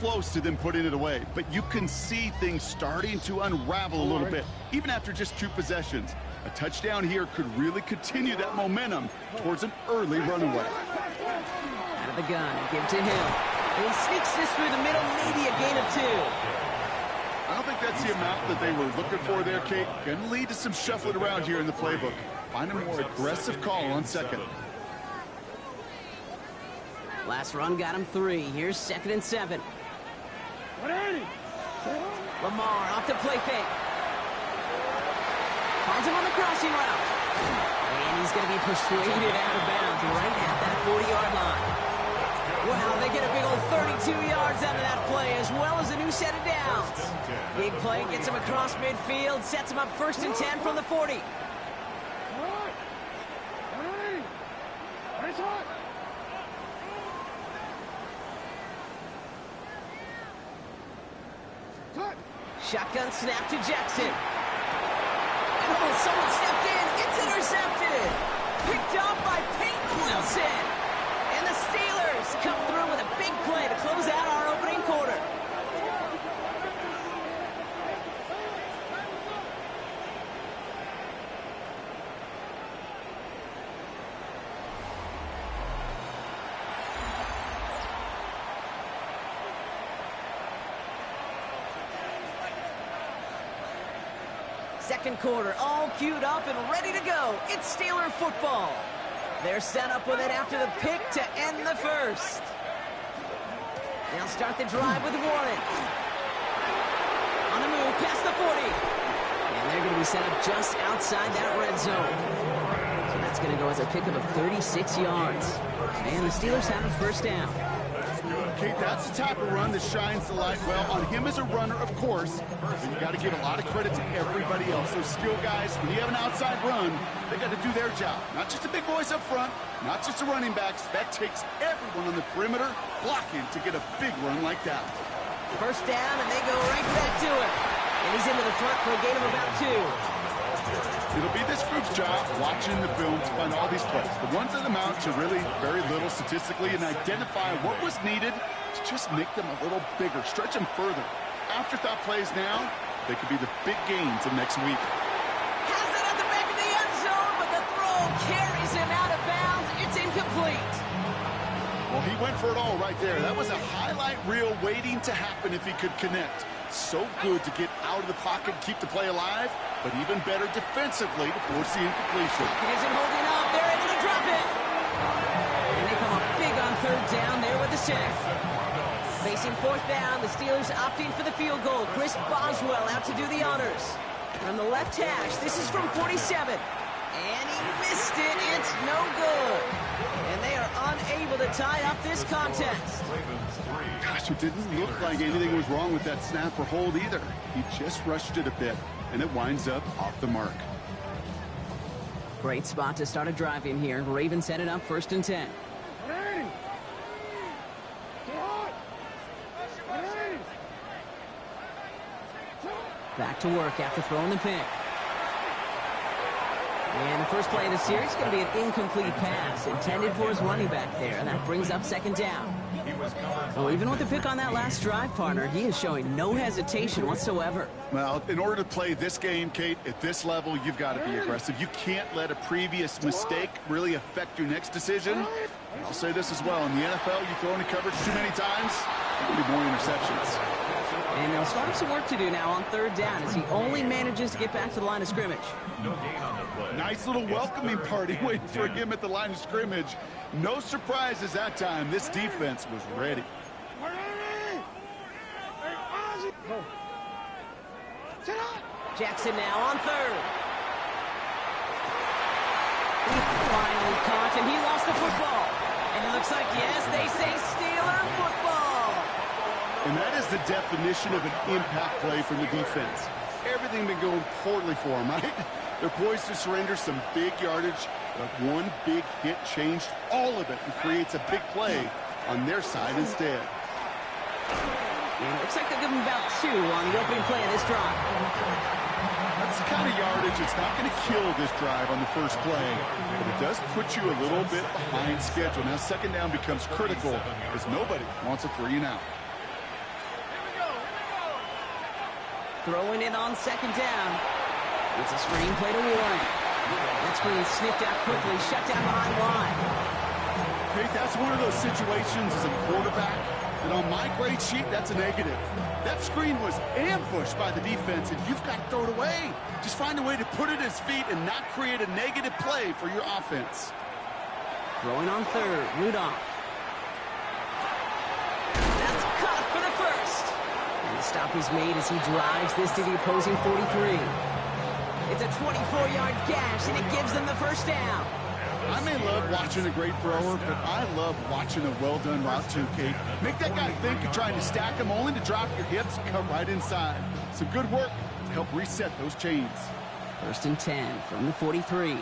close to them putting it away, but you can see things starting to unravel a little bit, even after just 2 possessions. A touchdown here could really continue that momentum towards an early runaway. Out of the gun and give to him. And he sneaks this through the middle, maybe a gain of 2. I don't think that's the amount that they were looking for there, Kate. Going to lead to some shuffling around here in the playbook. Find a more aggressive call on second. Last run got him 3. Here's 2nd and 7. Lamar off the play fake. Finds him on the crossing route. And he's going to be persuaded out of bounds right at that 40-yard line. Wow, they get a big old 32 yards out of that play, as well as a new set of downs. Big play gets him across midfield, sets him up 1st and 10 from the 40. Shotgun snap to Jackson. And oh, someone stepped in. It's intercepted. Picked up by Peyton Wilson. And the Steelers come through with a big play to close out our opening quarter. Second quarter, all queued up and ready to go. It's Steeler football. They're set up with it after the pick to end the first. They'll start the drive with Warren. On the move, past the 40. And they're going to be set up just outside that red zone. So that's going to go as a pickup of 36 yards. And the Steelers have a first down. Kate, that's the type of run that shines the light well on him as a runner, of course. But you got to give a lot of credit to everybody else. Those skill guys, when you have an outside run, they got to do their job. Not just the big boys up front, not just the running backs. That takes everyone on the perimeter blocking to get a big run like that. First down, and they go right back to it. And he's into the front for a gain of about 2. It'll be this group's job watching the film to find all these plays. The ones that amount to really very little statistically and identify what was needed to just make them a little bigger, stretch them further. Afterthought plays now, they could be the big gains of next week. Has it at the back of the end zone, but the throw carries him out of bounds. It's incomplete. Well, he went for it all right there. That was a highlight reel waiting to happen if he could connect. So good to get out of the pocket, keep the play alive, but even better defensively to force the incompletion. It isn't holding up. They're able to drop it. And they come up big on 3rd down there with the sack. Facing 4th down, the Steelers opting for the field goal. Chris Boswell out to do the honors. From the left hash, this is from 47. And he missed it. It's no good. And they are unable to tie up this contest. Gosh, it didn't look like anything was wrong with that snap or hold either. He just rushed it a bit, and it winds up off the mark. Great spot to start a drive in here. Ravens set it up 1st and 10. Back to work after throwing the pick. And the first play of the series is going to be an incomplete pass intended for his running back there. And that brings up 2nd down. Well, even with the pick on that last drive, partner, he is showing no hesitation whatsoever. Well, in order to play this game, Kate, at this level, you've got to be aggressive. You can't let a previous mistake really affect your next decision. I'll say this as well. In the NFL, you throw into coverage too many times, there'll be more interceptions. And they'll start some work to do now on 3rd down as he only manages to get back to the line of scrimmage. Nice little welcoming party waiting for him at the line of scrimmage. No surprises that time. This defense was ready. Jackson now on 3rd. He finally caught, and he lost the football. And it looks like, yes, they say Steeler football. And that is the definition of an impact play from the defense. Everything been going poorly for them, right? They're poised to surrender some big yardage, but one big hit changed all of it and creates a big play on their side instead. And it looks like they'll give them about 2 on the opening play of this drive. That's the kind of yardage. It's not going to kill this drive on the first play, but it does put you a little bit behind schedule. Now 2nd down becomes critical because nobody wants a 3 and out. Throwing it on second down. It's a screen play to Warren. That screen sniffed out quickly, shut down behind the line. Okay, that's one of those situations as a quarterback that on my grade sheet, that's a negative. That screen was ambushed by the defense, and you've got to throw it away. Just find a way to put it at his feet and not create a negative play for your offense. Throwing on third, Rudolph. That's caught for the first. And the stop is made as he drives this to the opposing 43. It's a 24-yard gash, and it gives them the first down. I may love watching a great thrower, but I love watching a well-done route too, Kate. Make that guy think you're trying to stack him only to drop your hips and come right inside. Some good work to help reset those chains. First and 10 from the 43.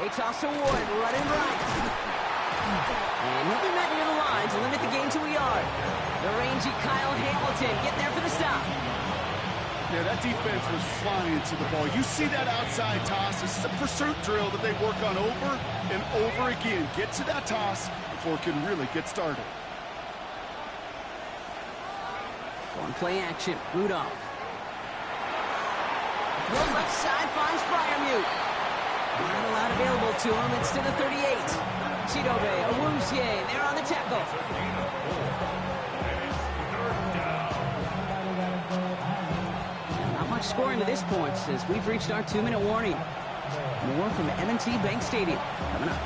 They toss to Warren, running right. And he'll be met near the line to limit the gain to a yard. The rangy Kyle Hamilton getting there for the stop. Yeah, that defense was flying to the ball. You see that outside toss. This is a pursuit drill that they work on over and over again. Get to that toss before it can really get started. Going play action, Rudolph. The left side finds Freiermuth. Not allowed available to him. It's to the 38. Chidobe, Awuzie, they're on the tackle. Not much scoring to this point as we've reached our 2-minute warning. More from M&T Bank Stadium coming up.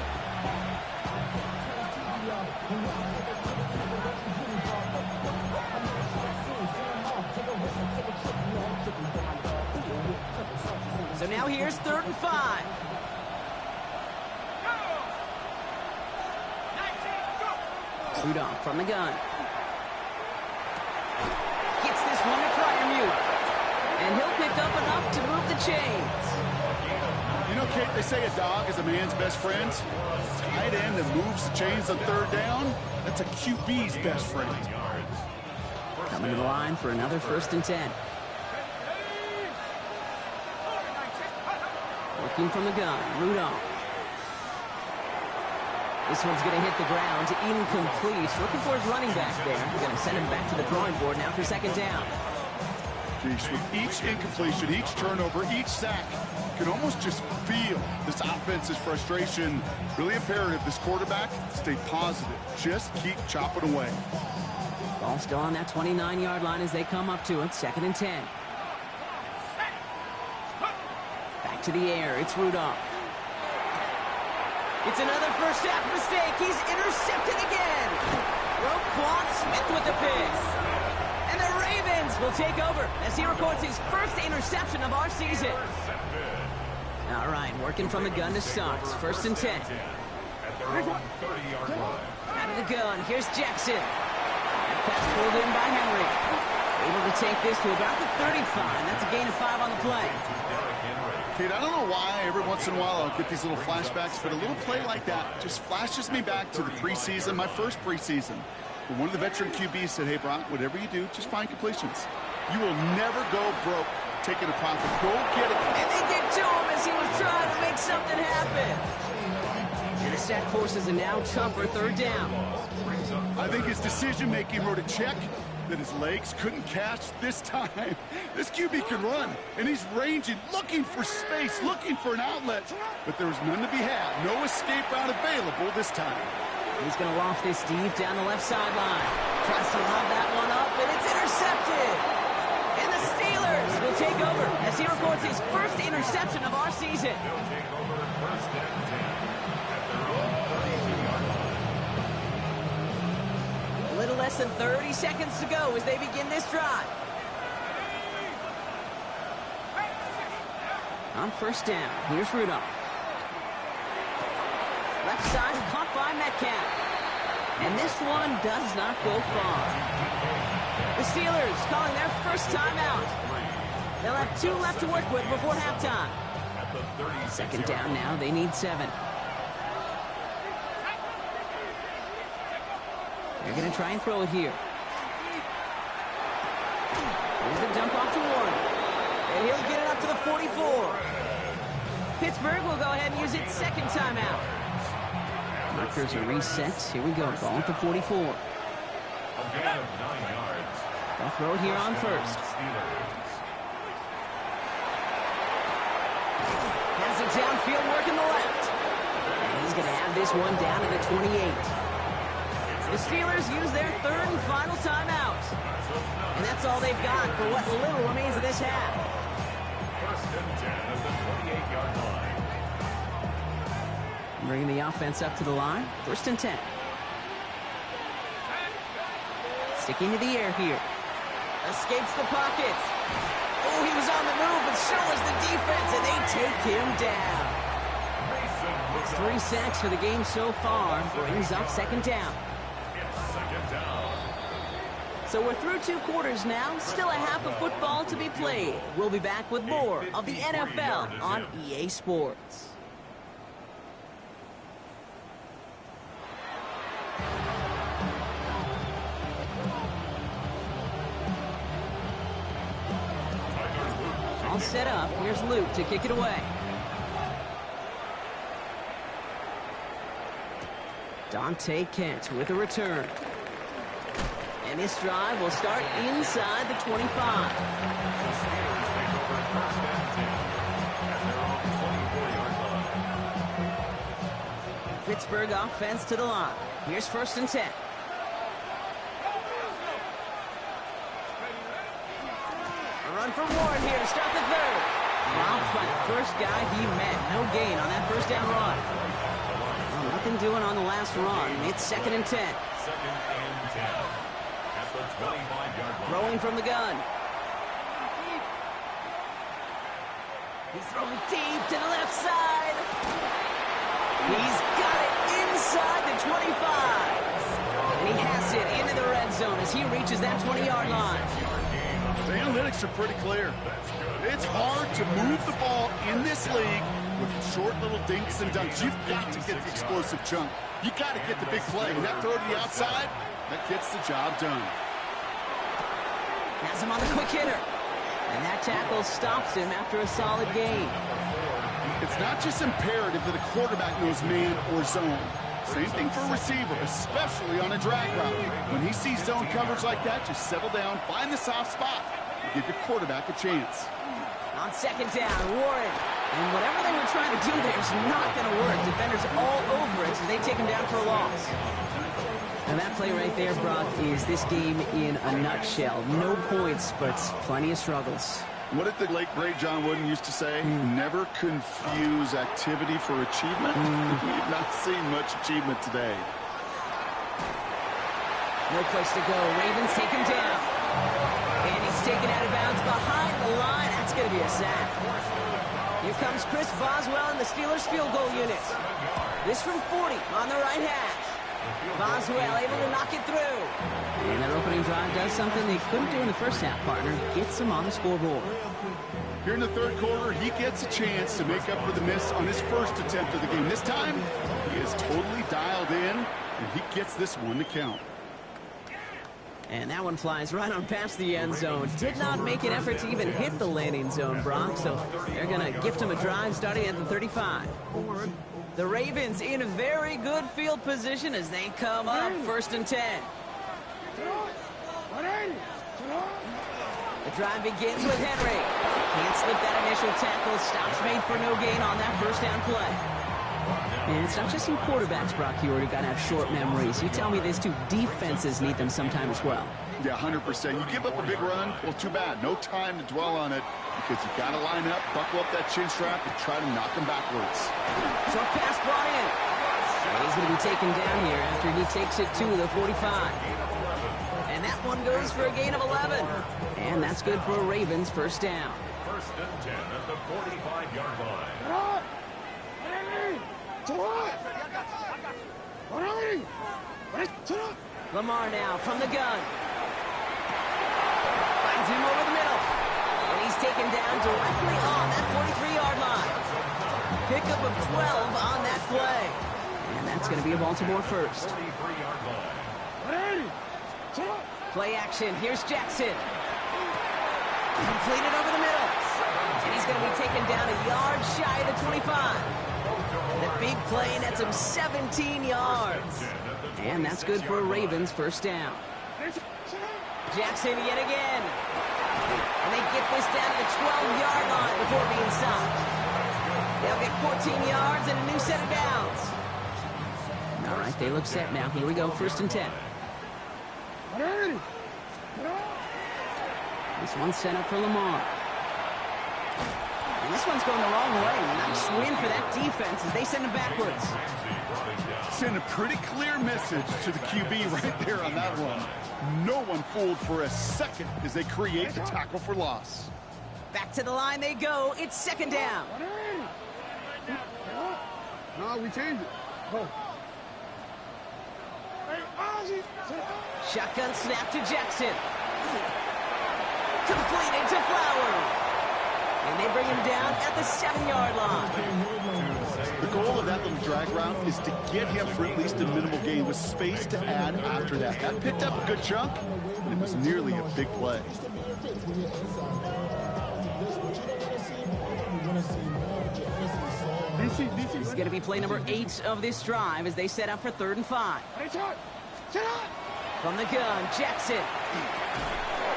So now here's 3rd and 5. Rudolph from the gun. Gets this one to Freiermuth. And he'll pick up enough to move the chains. You know, Kate, they say a dog is a man's best friend. Tight end that moves the chains on 3rd down, that's a QB's best friend. Coming to the line for another 1st and 10. Working from the gun, Rudolph. This one's going to hit the ground, incomplete. Looking for his running back there. Going to send him back to the drawing board now for 2nd down. Geez, with each incompletion, each turnover, each sack, you can almost just feel this offense's frustration. Really imperative, this quarterback, stay positive. Just keep chopping away. Ball still on that 29-yard line as they come up to it. 2nd and 10. Back to the air. It's Rudolph. It's another first half mistake. He's intercepted again. Roquan Smith with the pick. And the Ravens will take over as he records his first interception of our season. All right, working from the gun to start. 1st and 10. Out of the gun, here's Jackson. That pass pulled in by Henry. Able to take this to about the 35. That's a gain of 5 on the play. Kate, I don't know why every once in a while I'll get these little flashbacks, but a little play like that just flashes me back to the preseason, my first preseason. When one of the veteran QBs said, hey, Brock, whatever you do, just find completions. You will never go broke taking a profit. Go get it. And they get to him as he was trying to make something happen. And the sack forces a now tougher 3rd down. I think his decision-making wrote a check that his legs couldn't catch this time. This QB can run, and he's ranging, looking for space, looking for an outlet. But there was none to be had. No escape route available this time. He's going to loft this deep down the left sideline. Tries to lob that one up, and it's intercepted. And the Steelers will take over as he records his first interception of our season. A little less than 30 seconds to go as they begin this drive. On 1st down, here's Rudolph. Left side caught by Metcalf. And this one does not go far. The Steelers calling their first timeout. They'll have 2 left to work with before halftime. 2nd down now, they need 7. They're going to try and throw it here. Here's the dump off to Warren. And he'll get it up to the 44. Pittsburgh will go ahead and use its 2nd timeout. Markers are reset. Here we go. Ball at the 44. They'll throw it here on first. Has it downfield, working the left. And he's going to have this one down to the 28. The Steelers use their third and final timeout. And that's all they've got for what little remains of this half. First and 10 at the 28-yard line. Bringing the offense up to the line. First and 10. Sticking to the air here. Escapes the pocket. Oh, he was on the move, but so was the defense, and they take him down. It's 3 sacks for the game so far. Brings up second down. So we're through 2 quarters now. Still a half of football to be played. We'll be back with more of the NFL on EA Sports. All set up. Here's Luke to kick it away. Dante Kent with a return. And this drive will start inside the 25. Pittsburgh offense to the line. Here's first and 10. A run for Warren here to start the third. Dropped by the first guy he met. No gain on that first down run. Well, nothing doing on the last run. It's second and 10. Second and 10. At the 25-yard line. Throwing from the gun. He's throwing deep to the left side. He's got it inside the 25. And he has it into the red zone as he reaches that 20-yard line. The analytics are pretty clear. It's hard to move the ball in this league with short little dinks and dunks. You've got to get the explosive chunk. You got to get the big play. And that throw to the outside, that gets the job done. Has him on the quick hitter. And that tackle stops him after a solid gain. It's not just imperative that a quarterback knows man or zone. Same thing for a receiver, especially on a drag route. When he sees zone coverage like that, just settle down, find the soft spot, and give your quarterback a chance. On second down, Warren. And whatever they were trying to do there is not going to work. Defenders all over it, so they take him down for a loss. And that play right there, Brock, is this game in a nutshell. No points, but plenty of struggles. What did the late, great John Wooden used to say? Never confuse activity for achievement. We've not seen much achievement today. No place to go. Ravens take him down. And he's taken out of bounds behind the line. That's going to be a sack. Here comes Chris Boswell in the Steelers field goal unit. This from 40 on the right hash. Boswell able to knock it through. And that opening drive does something they couldn't do in the first half, partner. Gets them on the scoreboard. Here in the third quarter, he gets a chance to make up for the miss on his first attempt of the game. This time, he is totally dialed in, and he gets this one to count. And that one flies right on past the end zone. Did not make an effort to even hit the landing zone, Brock. So they're going to gift him a drive starting at the 35. The Ravens in a very good field position as they come up first and 10. The drive begins with Henry. Can't slip that initial tackle. Stops made for no gain on that first down play. And it's not just some quarterbacks, Brock, you already got to have short memories. You tell me these two defenses need them sometime as well. Yeah, 100%. You give up a big run, well, too bad. No time to dwell on it because you got to line up, buckle up that chin strap, and try to knock him backwards. Short pass brought in. And he's going to be taken down here after he takes it to the 45. And that one goes for a gain of 11. And that's good for a Ravens first down. First and 10 at the 45-yard line. Lamar now from the gun. Finds him over the middle. And he's taken down directly on that 43-yard line. Pickup of 12 on that play. And that's going to be a Baltimore first. 43-yard line. Play action. Here's Jackson. Completed over the middle. And he's going to be taken down a yard shy of the 25. The big play nets him 17 yards. And that's good for a Ravens first down. Jackson yet again. And they get this down to the 12-yard line before being stopped. They'll get 14 yards and a new set of downs. All right, they look set now. Here we go, 1st and 10. This one's set up for Lamar. And this one's going the wrong way. Nice win for that defense as they send it backwards. Send a pretty clear message to the QB right there on that one. No one fooled for a second as they create the tackle for loss. Back to the line they go. It's 2nd down. No, we changed it. Oh. Shotgun snap to Jackson. Completed to Flowers. And they bring him down at the 7-yard line. The goal of that little drag route is to get him for at least a minimal gain with space to add after that. That picked up a good chunk, and it was nearly a big play. This is going to be play number 8 of this drive as they set up for 3rd and 5. From the gun, Jackson.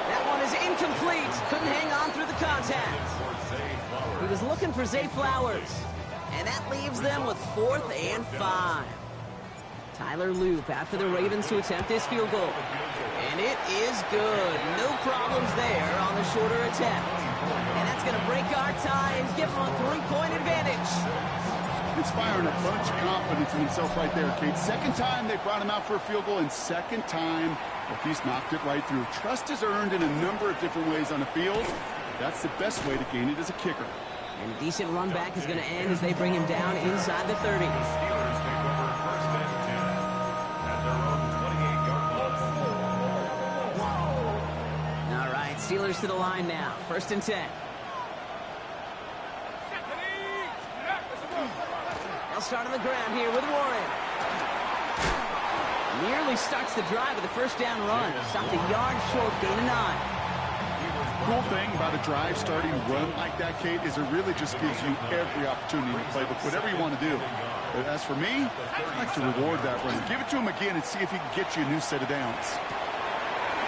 That one is incomplete. Couldn't hang on through the contact. He was looking for Zay Flowers. And that leaves them with 4th and 5. Tyler Loop out for the Ravens to attempt this field goal. And it is good. No problems there on the shorter attempt. And that's going to break our tie and give them a 3-point advantage. Inspiring a bunch of confidence in himself right there, Kate. 2nd time they brought him out for a field goal, and 2nd time he's knocked it right through. Trust is earned in a number of different ways on the field. That's the best way to gain it as a kicker. And a decent run back is going to end as they bring him down inside the 30. Steelers take over 1st and 10 at their own 28-yard line. All right, Steelers to the line now. 1st and 10. They'll start on the ground here with Warren. Nearly starts the drive with a 1st down run. Stopped a yard short, gain of 9. Cool thing about a drive starting run like that, Kate, is it really just gives you every opportunity to play with whatever you want to do. But as for me, I'd like to reward that run. Give it to him again and see if he can get you a new set of downs.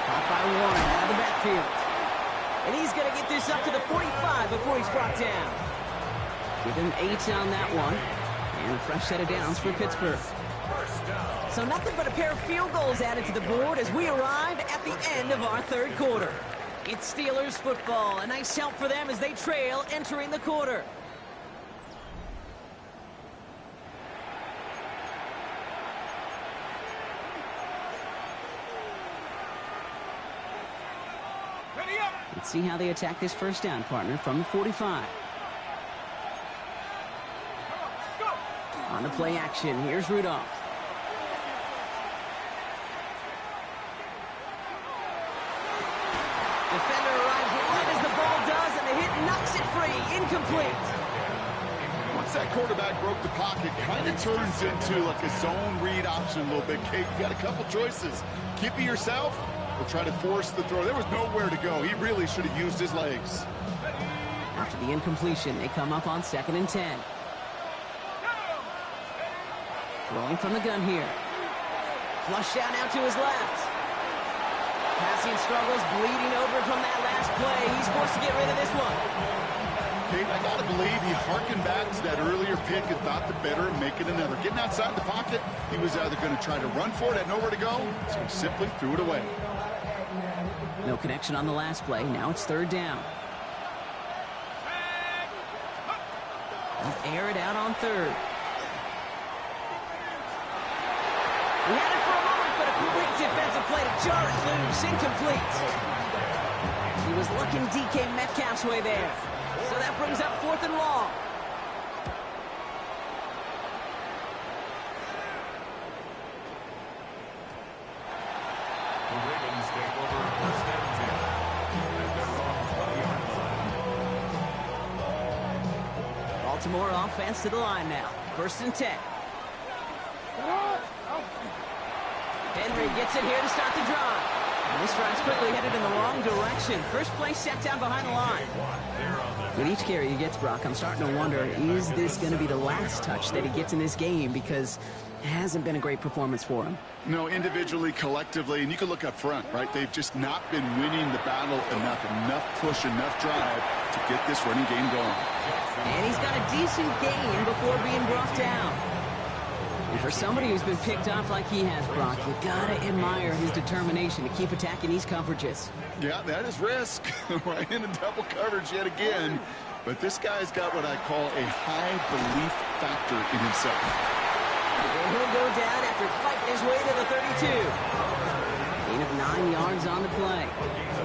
Caught by Warren out of the backfield. And he's going to get this up to the 45 before he's brought down. Give him 8 on that one. And a fresh set of downs for Pittsburgh. So nothing but a pair of field goals added to the board as we arrive at the end of our 3rd quarter. It's Steelers football. A nice help for them as they trail entering the quarter. Let's see how they attack this 1st down, partner, from the 45. On the play action, here's Rudolph. Defender arrives right as the ball does, and the hit knocks it free. Incomplete. Once that quarterback broke the pocket, kind of turns into like a zone read option a little bit, Kate. You got a couple choices. Keep it yourself or try to force the throw. There was nowhere to go. He really should have used his legs. After the incompletion, they come up on 2nd and 10. Throwing from the gun here. Flush out now to his left. Passing struggles, bleeding over from that last play. He's forced to get rid of this one. Kate, I got to believe he harkened back to that earlier pick and thought the better of making another. Getting outside the pocket, he was either going to try to run for it, had nowhere to go, so he simply threw it away. No connection on the last play. Now it's 3rd down. They'll air it out on 3rd. We had it for a moment, but a quick defensive play to jar it loose. Incomplete. He was looking DK Metcalf's way there. So that brings up 4th and long. The Ravens take over 1st and 10 at their own 20-yard line. Baltimore offense to the line now. 1st and 10. Henry gets it here to start the drive. And this drive's quickly headed in the wrong direction. First play set down behind the line. With each carry he gets, Brock, I'm starting to wonder, is this going to be the last touch that he gets in this game? Because it hasn't been a great performance for him. No, individually, collectively, and you can look up front, right? They've just not been winning the battle enough push, enough drive to get this running game going. And he's got a decent gain before being brought down. And for somebody who's been picked off like he has, Brock, you gotta admire his determination to keep attacking these coverages. Yeah, that is risk. Right into double coverage yet again. But this guy's got what I call a high belief factor in himself. And he'll go down after fighting his way to the 32. Gain of 9 yards on the play.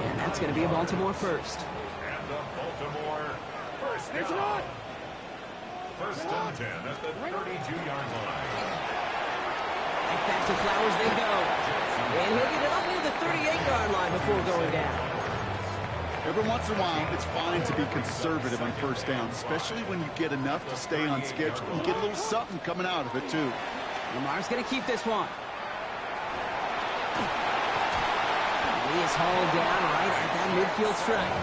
And that's going to be a Baltimore first. And the Baltimore first down. First and 10 at the 32-yard line. Right back to Flowers they go. And he'll get it up near the 38-yard line before going down. Every once in a while, it's fine to be conservative on first down, especially when you get enough to stay on schedule. You get a little something coming out of it, too. Lamar's going to keep this one. He is hauled down right at that midfield stripe.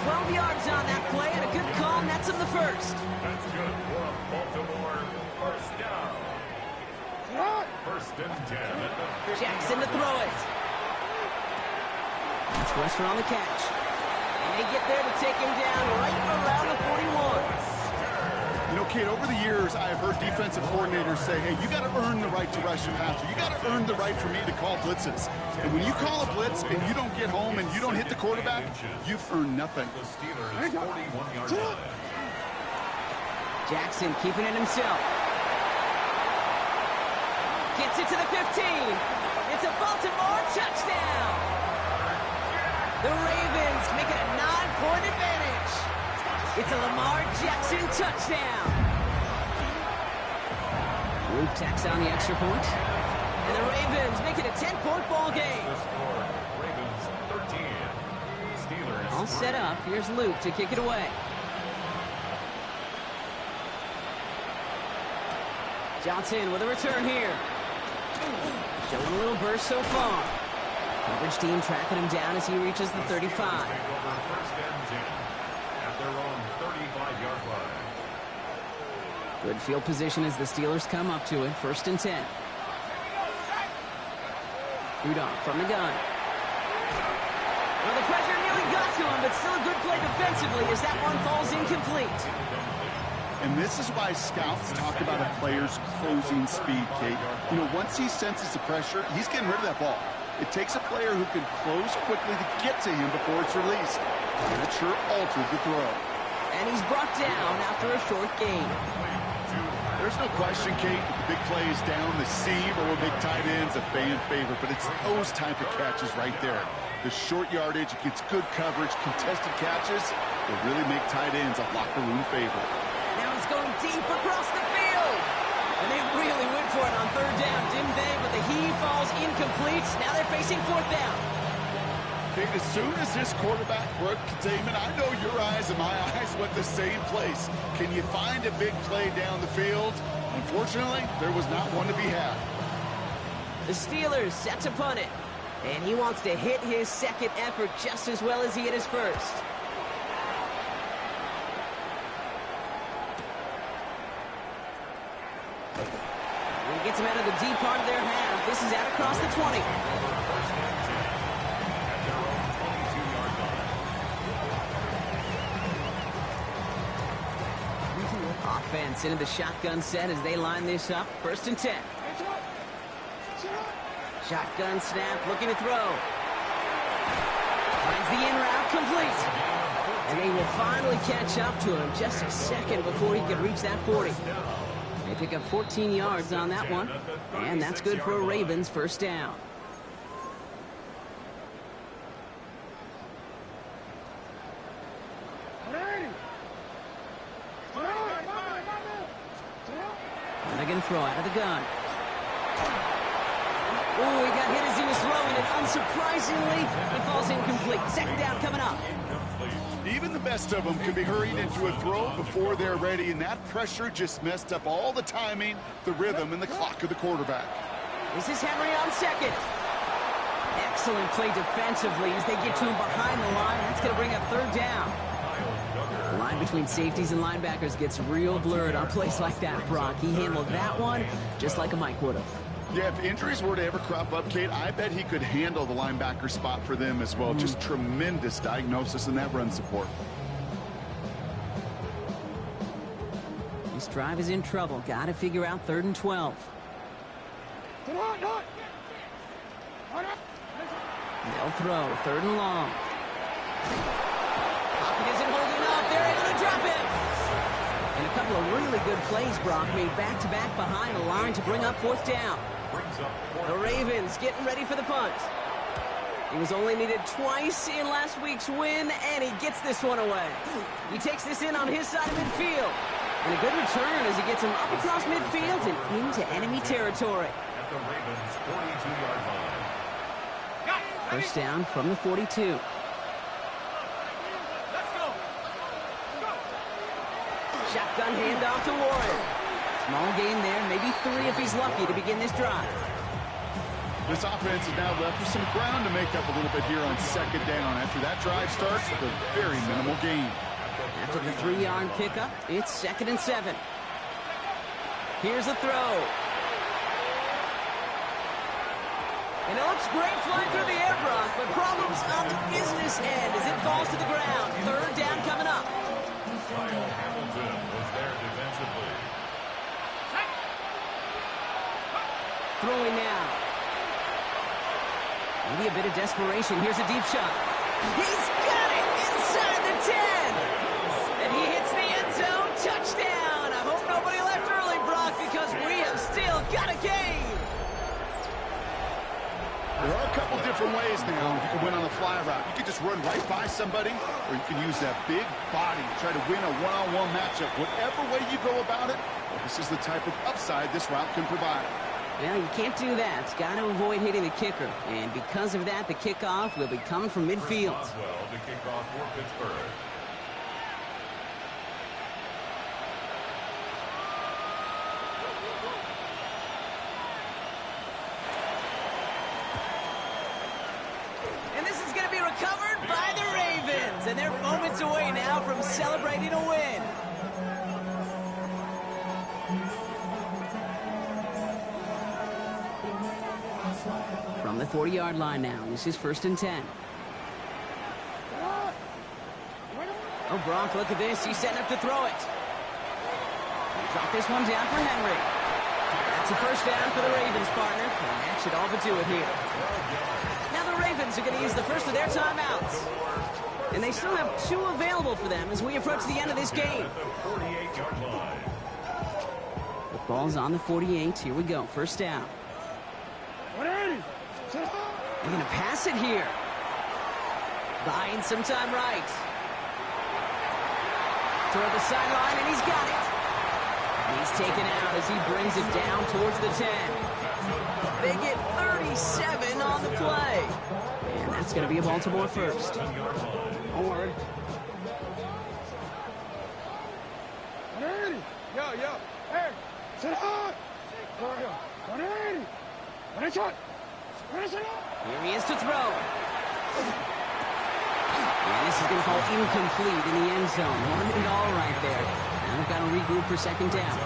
12 yards on that play, and a good call nets him the first. That's good for a Baltimore first down. First and 10 at the 50. Jackson to throw it. That's Wester on the catch. And they get there to take him down right around the 41. You know, Kate, over the years, I've heard defensive coordinators say, hey, you got to earn the right to rush your passer. You got to earn the right for me to call blitzes. And when you call a blitz and you don't get home and you don't hit the quarterback, you've earned nothing. The Steelers 41-yard line. Jackson keeping it himself. Gets it to the 15. It's a Baltimore touchdown. The Ravens make it a 9-point advantage. It's a Lamar Jackson touchdown. Luke tacks on the extra point. And the Ravens make it a 10-point ball game. The score, Ravens 13. Steelers. All set up. Here's Luke to kick it away. Johnson with a return here. Showing a little burst so far. Coverage team tracking him down as he reaches the 35. Take over first and 10 at their own 35-yard line. Good field position as the Steelers come up to it. First and 10. Rudolph from the gun. Well, the pressure nearly got to him, but still a good play defensively as that one falls incomplete. And this is why scouts talk about a player's closing speed, Kate. You know, once he senses the pressure, he's getting rid of that ball. It takes a player who can close quickly to get to him before it's released. And that sure altered the throw. And he's brought down after a short gain. There's no question, Kate, that the big plays down the seam or big tight ends a fan favorite, but it's those type of catches right there. The short yardage, it gets good coverage, contested catches, will really make tight ends a locker room favorite. Now he's going deep across the field. And they really went for it on third down, didn't they? But the heave falls incomplete. Now they're facing fourth down. Kate, as soon as this quarterback broke containment, I know your eyes and my eyes went the same place. Can you find a big play down the field? Unfortunately, there was not one to be had. The Steelers set to punt it. And he wants to hit his second effort just as well as he hit his first. He gets him out of the deep part of their half. This is out across the 20. First and 10 at their own 22-yard line. Offense into the shotgun set as they line this up. First and 10. Shotgun snap, looking to throw. Finds the in route complete. And they will finally catch up to him just a second before he can reach that 40. They pick up 14 yards on that one. And that's good for a Ravens first down. And they're going to throw out of the gun. Oh, he got hit as he was throwing it. Unsurprisingly, it falls incomplete. Second down coming up. Even the best of them can be hurried into a throw before they're ready, and that pressure just messed up all the timing, the rhythm, and the clock of the quarterback. This is Henry on second. Excellent play defensively as they get to him behind the line. That's going to bring up third down. The line between safeties and linebackers gets real blurred on plays like that, Brock. He handled that one just like a Mike would have. Yeah, if injuries were to ever crop up, Kate, I bet he could handle the linebacker spot for them as well. Just tremendous diagnosis in that run support. This drive is in trouble. Got to figure out 3rd and 12. They'll throw 3rd and long. Pocket isn't holding up. They're able to drop him. And a couple of really good plays, Brock, made back-to-back behind the line to bring up 4th down. The Ravens getting ready for the punt. He was only needed twice in last week's win, and he gets this one away. He takes this in on his side of midfield. And a good return as he gets him up across midfield and into enemy territory. At the Ravens' 42-yard line. First down from the 42. Shotgun handoff to Warren. Small gain there, maybe 3 if he's lucky to begin this drive. This offense is now left with some ground to make up a little bit here on 2nd down. After that drive starts with a very minimal gain. After the 3-yard pickup, it's 2nd and 7. Here's a throw. And it looks great flying through the air, Brock, but problems on the business end as it falls to the ground. 3rd down coming up. Kyle Hamilton was there defensively. Throwing now. Maybe a bit of desperation. Here's a deep shot. He's got it inside the 10. And he hits the end zone. Touchdown. I hope nobody left early, Brock, because we have still got a game. There are a couple different ways now you can win on the fly route. You can just run right by somebody, or you can use that big body to try to win a one-on-one matchup. Whatever way you go about it, this is the type of upside this route can provide. Well, you can't do that. It's got to avoid hitting the kicker. And because of that, the kickoff will be coming from midfield. Boswell to kick off for Pittsburgh. And this is going to be recovered by the Ravens. And they're moments away now from celebrating a win. From the 40-yard line now. This is 1st and 10. Oh, Brock, look at this. He's setting up to throw it. Drop this one down for Henry. That's a first down for the Ravens, partner. And that should all but do it here. Now the Ravens are going to use the first of their timeouts. And they still have 2 available for them as we approach the end of this game. At the 48-yard line. The ball's on the 48. Here we go. First down. They're going to pass it here. Buying some time right. Toward the sideline, and he's got it. He's taken out as he brings it down towards the 10. They get 37 on the play. And that's going to be a Baltimore first. Don't worry. Yo. Hey, sit down. Here he is to throw. And this is going to fall incomplete in the end zone. Wanted it all right there. Now they've got to regroup for 2nd down.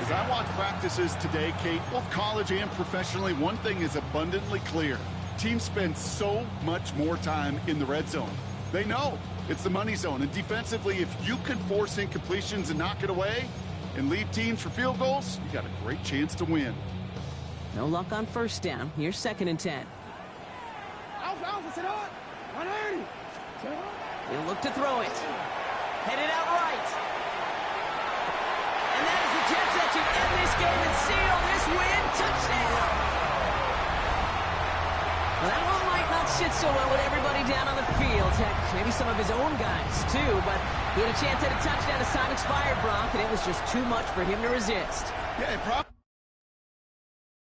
As I watch practices today, Kate, both college and professionally, one thing is abundantly clear. Teams spend so much more time in the red zone. They know it's the money zone. And defensively, if you can force incompletions and knock it away and leave teams for field goals, you got a great chance to win. No luck on first down. Here's 2nd and 10. He'll look to throw it. Headed out right. And that is the catch that should end this game and seal this win. Touchdown. Well, that one might not sit so well with everybody down on the field. Heck, maybe some of his own guys, too. But he had a chance at a touchdown as time expired, Brock, and it was just too much for him to resist. Yeah, it probably